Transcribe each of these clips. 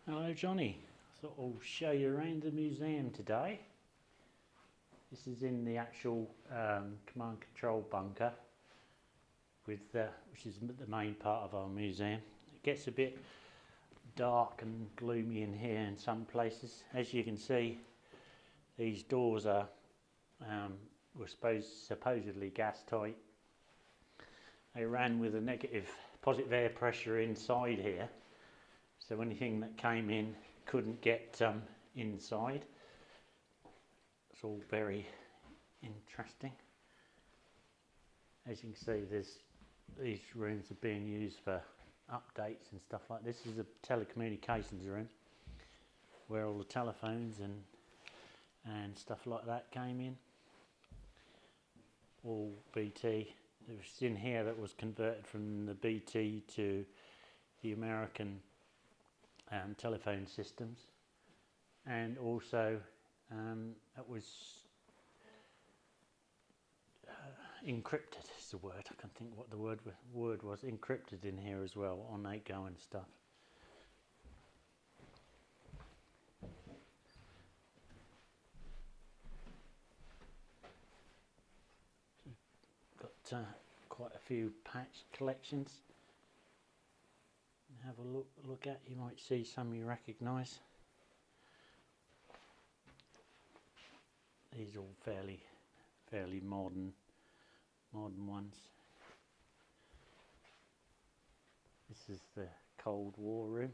Hello Johnny, I thought I'll show you around the museum today. This is in the actual command control bunker, which is the main part of our museum. It gets a bit dark and gloomy in here in some places. As you can see, these doors are were supposedly gas tight. They ran with a positive air pressure inside here, so anything that came in couldn't get inside. It's all very interesting. As you can see, these rooms are being used for updates and stuff like this. This is a telecommunications room where all the telephones and stuff like that came in. All BT. It was in here that was converted from the BT to the American telephone systems, and also it was encrypted is the word. I can't think what the word was. Encrypted in here as well on outgoing stuff. Got quite a few patch collections. Have a look at. You might see some you recognise. These are all fairly modern ones. This is the Cold War room.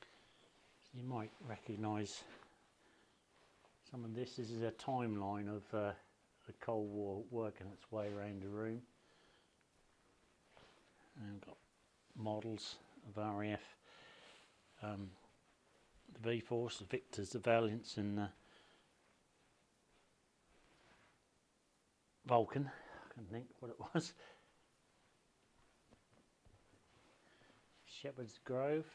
So you might recognise some of this. This is a timeline of the Cold War working its way around the room. And we've got models of RAF, the V-Force, the Victors, the Valiants and the Vulcan. I can't think what it was. Shepherd's Grove.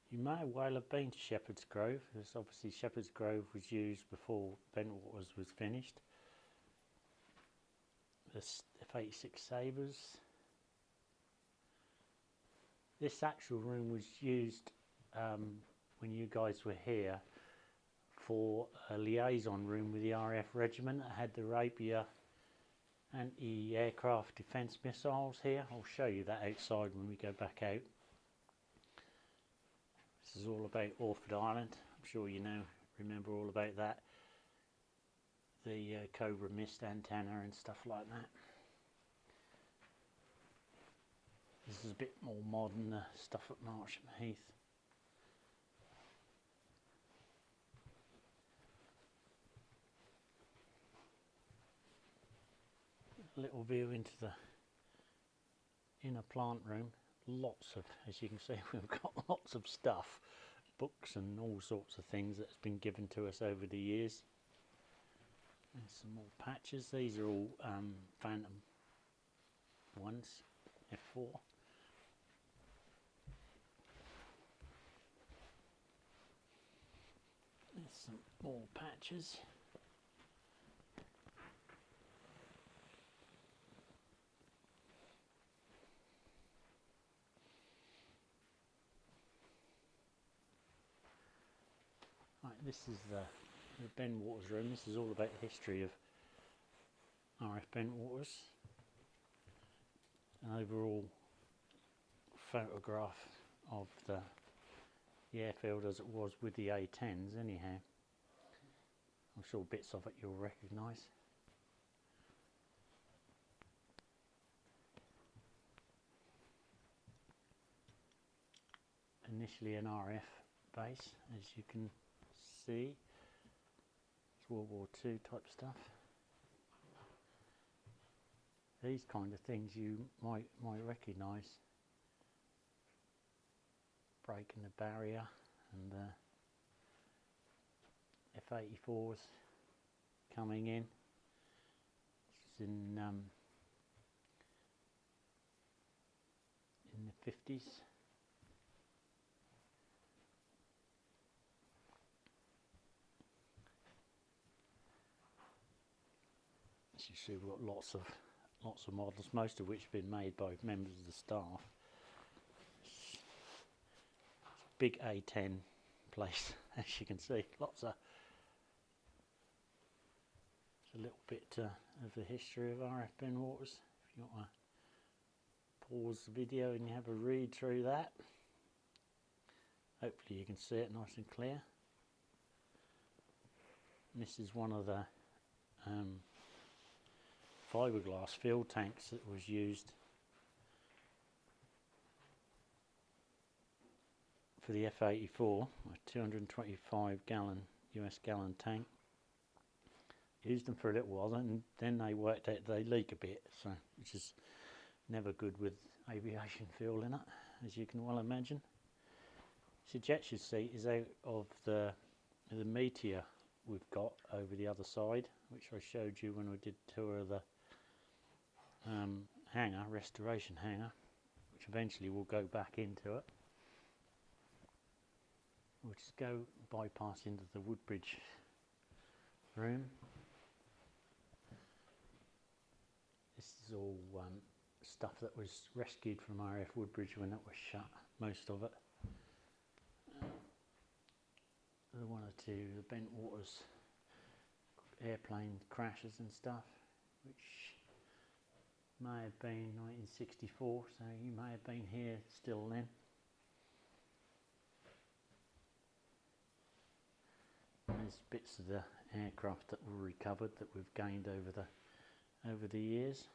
You may well have been to Shepherd's Grove, because obviously Shepherd's Grove was used before Bentwaters was finished. The F-86 Sabres. This actual room was used when you guys were here for a liaison room with the RAF regiment. It had the Rapier anti-aircraft defence missiles here. I'll show you that outside when we go back out. This is all about Orford Island. I'm sure you remember all about that. The Cobra mist antenna and stuff like that. This is a bit more modern, stuff at Marsham Heath. A little view into the inner plant room. Lots of, as you can see, we've got lots of stuff, books and all sorts of things that's been given to us over the years. There's some more patches. These are all Phantom ones, F4. There's some more patches. Right, this is the Bentwaters room. This is all about the history of RF Bentwaters. An overall photograph of the airfield as it was with the A-10s anyhow. I'm sure bits of it you'll recognise. Initially an RF base, as you can see. It's World War II type stuff. These kind of things you might recognise. Breaking the barrier and the F-84s coming in. This is in the 50s. As you see, we've got lots of models, most of which have been made by members of the staff. big A10 place, as you can see. Lots of, it's a little bit of the history of RF Ben Waters. If you want to pause the video and you have a read through that, hopefully you can see it nice and clear. And this is one of the fiberglass fuel tanks that was used for the F-84, a 225 gallon US gallon tank. Used them for a little while, and then they worked out they leak a bit, so which is never good with aviation fuel in it, as you can well imagine. This ejection seat is out of the Meteor we've got over the other side, which I showed you when we did a tour of the hangar, restoration hangar, which eventually will go back into it. We'll just go bypass into the Woodbridge room. This is all stuff that was rescued from RAF Woodbridge when it was shut, most of it. One or two Bent Waters airplane crashes and stuff, which may have been 1964, so you may have been here still then. And there's bits of the aircraft that were recovered that we've gained over the years.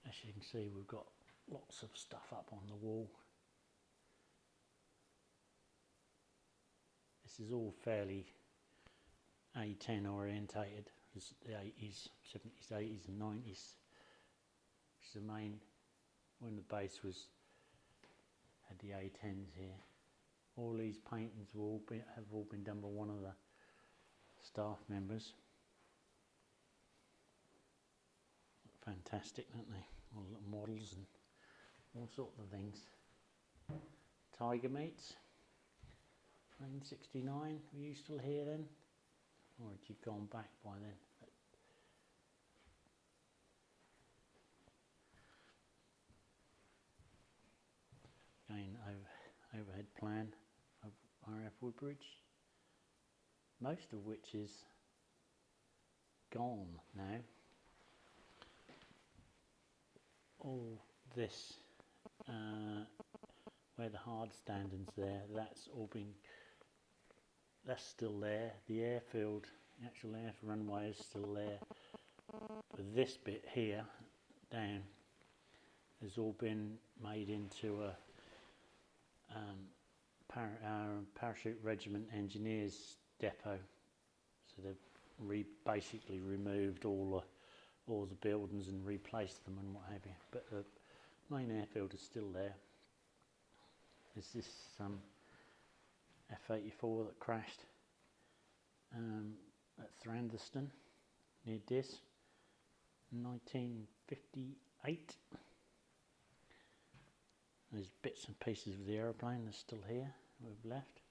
As you can see, we've got lots of stuff up on the wall. This is all fairly A10 orientated. It's the 80s, 70s, 80s and 90s. Which is the main, when the base had the A10s here. All these paintings have all been done by one of the staff members. Fantastic, aren't they? All the models and all sorts of things. Tiger meats. 1969, were you still here then? Or had you gone back by then? Again, overhead plan of RAF Woodbridge, most of which is gone now. All this, where the hard standing's there, that's all been, that's still there. The airfield, the actual air runway is still there. But this bit here, down, has all been made into a parachute regiment engineers depot. So they've basically removed all the buildings and replaced them and what have you. But the main airfield is still there. There's this F-84 that crashed at Thrandeston near Diss in 1958. There's bits and pieces of the aeroplane that's still here, we've left.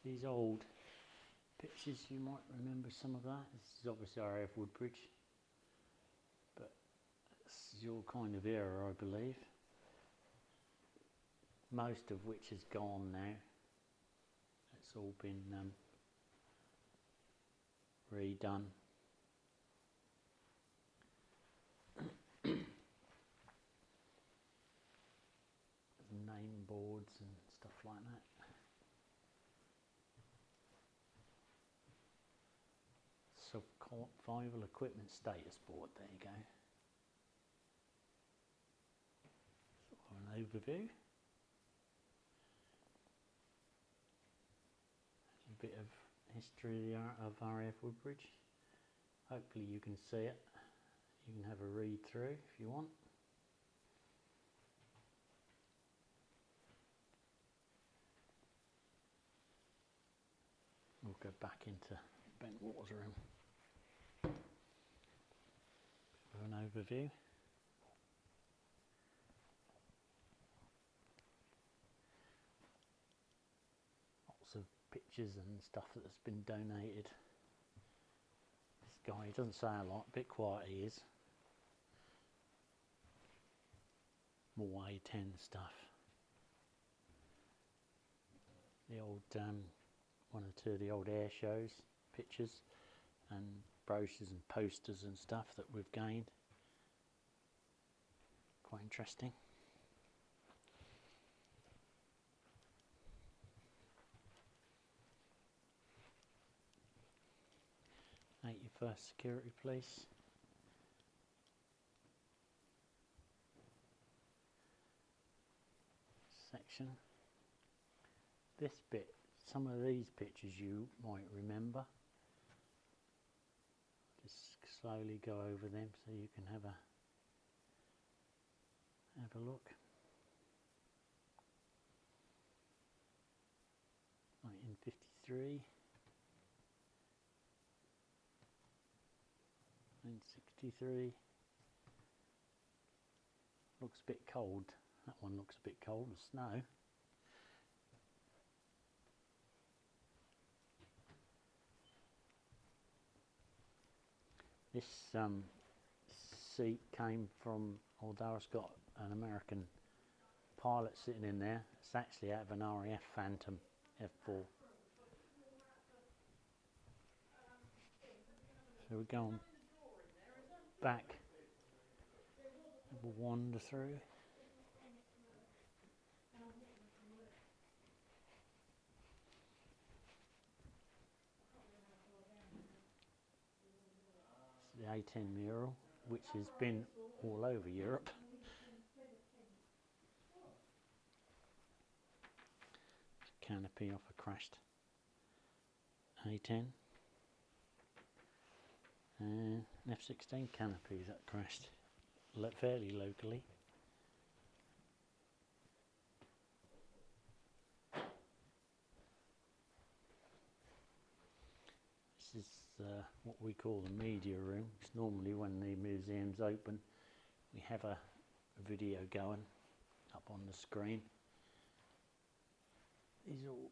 These old pictures, you might remember some of that. This is obviously RAF Woodbridge, but this is your kind of era, I believe. Most of which is gone now. It's all been redone. Name boards and stuff like that. Survival equipment status board, there you go. Sort of an overview. A bit of history of RAF Woodbridge. Hopefully you can see it. You can have a read through if you want. We'll go back into Bent Waters room. For an overview. Lots of pictures and stuff that's been donated. This guy, he doesn't say a lot, a bit quiet he is. more A10 stuff. The old, one or two of the old air shows, pictures and brochures and posters and stuff that we've gained. Quite interesting. Ain't your first security police. Section. This bit, some of these pictures you might remember. Just slowly go over them so you can have a look. 1953, 1963. Looks a bit cold. That one looks a bit cold, the snow. This seat came from, although it's got an American pilot sitting in there, it's actually out of an RAF Phantom F4. So we're going back, we'll wander through. The A10 mural, which has been all over Europe. Canopy off a crashed A10. An F-16 canopy that crashed fairly locally. This is what we call the media room. It's normally when the museum's open we have a video going up on the screen. These are all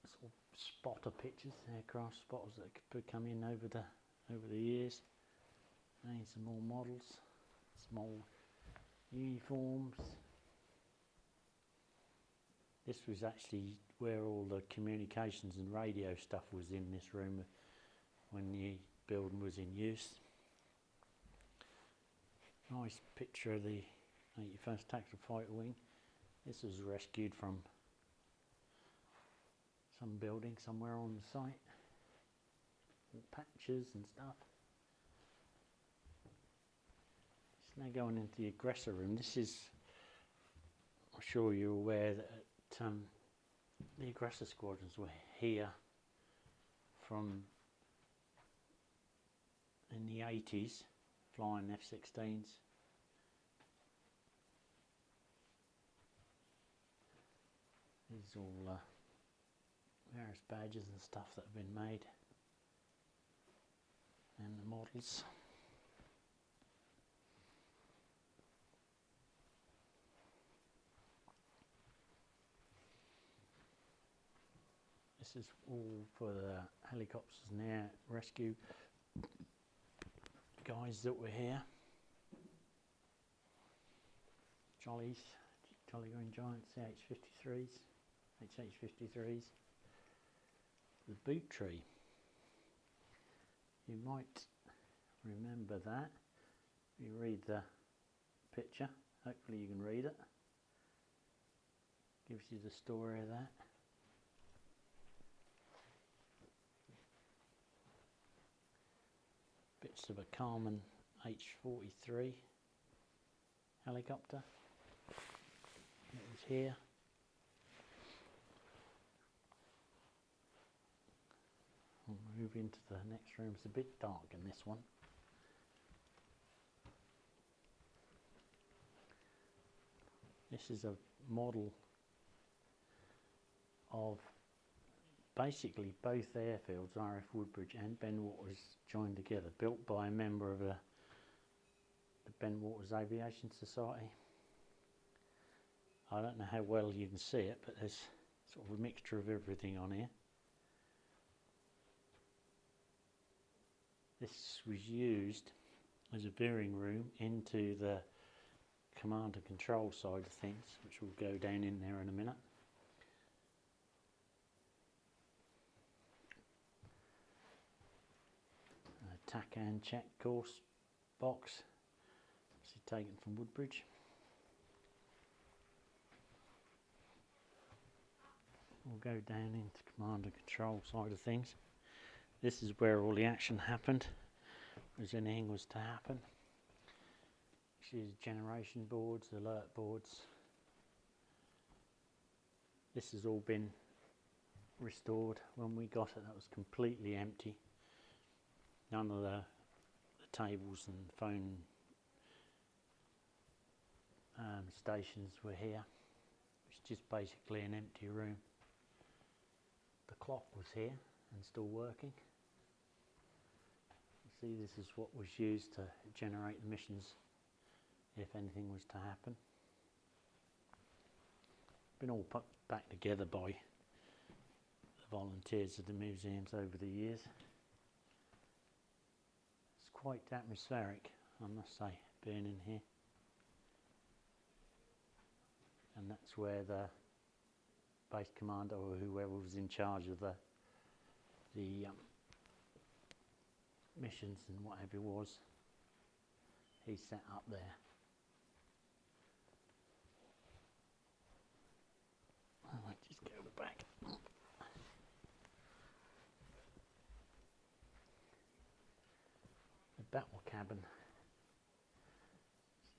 sort of spotter pictures, aircraft spotters that could come in over the years. And some more models, small uniforms. This was actually where all the communications and radio stuff was in this room when the building was in use. Nice picture of the 81st Tactical Fighter Wing. This was rescued from some building somewhere on the site. All patches and stuff. It's now going into the Aggressor Room. This is, I'm sure you're aware that the Aggressor squadrons were here from in the 80s, flying F-16s. These are all various badges and stuff that have been made, and the models. This is all for the helicopters and air rescue guys that were here. Jolly Green Giants, CH-53s, HH-53s. The boot tree. You might remember that. You read the picture. Hopefully you can read it. Gives you the story of that. Bits of a Carman H-43 helicopter. It was here. We'll move into the next room. It's a bit dark in this one. This is a model of basically both airfields, RAF Woodbridge and Ben Waters, joined together, built by a member of the Ben Waters Aviation Society. I don't know how well you can see it, but there's sort of a mixture of everything on here. This was used as a veering room into the command and control side of things, which will go down in there in a minute. A tack and check course box, obviously taken from Woodbridge. We'll go down into command and control side of things. This is where all the action happened, as anything was to happen. This is generation boards, alert boards. This has all been restored. When we got it, that was completely empty. None of the tables and phone stations were here. It's just basically an empty room. The clock was here and still working. You see, this is what was used to generate the missions if anything was to happen. Been all put back together by the volunteers of the museums over the years. It's quite atmospheric, I must say, being in here. And that's where the base commander or whoever was in charge of the missions and whatever it was, he set up there. I might just go to the back. The battle cabin.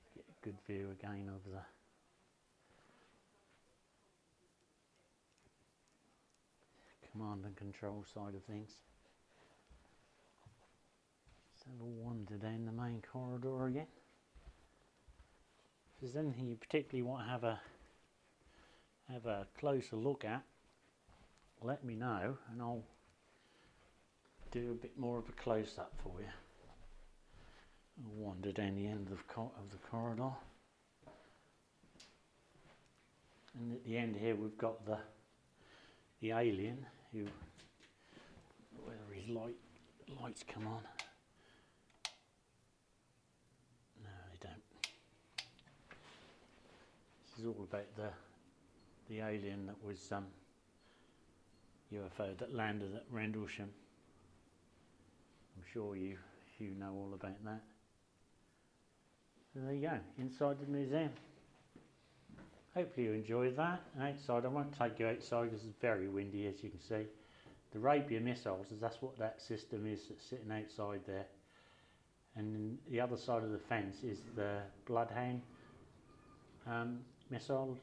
Just get a good view again of the command and control side of things. Just have a wander down the main corridor again. If there's anything you particularly want to have a closer look at, let me know and I'll do a bit more of a close-up for you. I'll wander down the end of the corridor, and at the end here we've got the alien, who, whether his lights come on. No, they don't. This is all about the alien that was UFO that landed at Rendlesham. I'm sure you know all about that. So there you go, inside the museum. Hopefully you enjoyed that. Outside, I won't take you outside because it's very windy, as you can see. The Rapier missiles, that's what that system is that's sitting outside there. And then the other side of the fence is the Bloodhound missile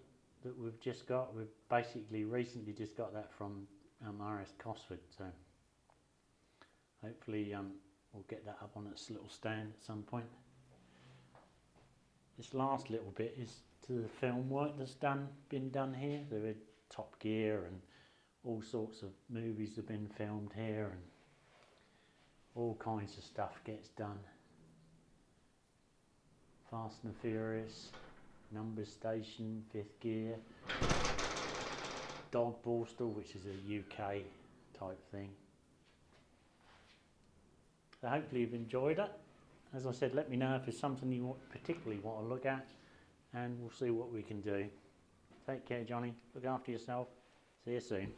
that we've just got. We've basically recently just got that from RS Cosford. So hopefully we'll get that up on its little stand at some point. This last little bit is to the film work that's been done here. There were Top Gear and all sorts of movies have been filmed here, and all kinds of stuff gets done. Fast and Furious, Numbers Station, Fifth Gear, Dog Borstal, which is a UK type thing. So hopefully you've enjoyed it. As I said, let me know if there's something you particularly want to look at, and we'll see what we can do. Take care, Johnny. Look after yourself. See you soon.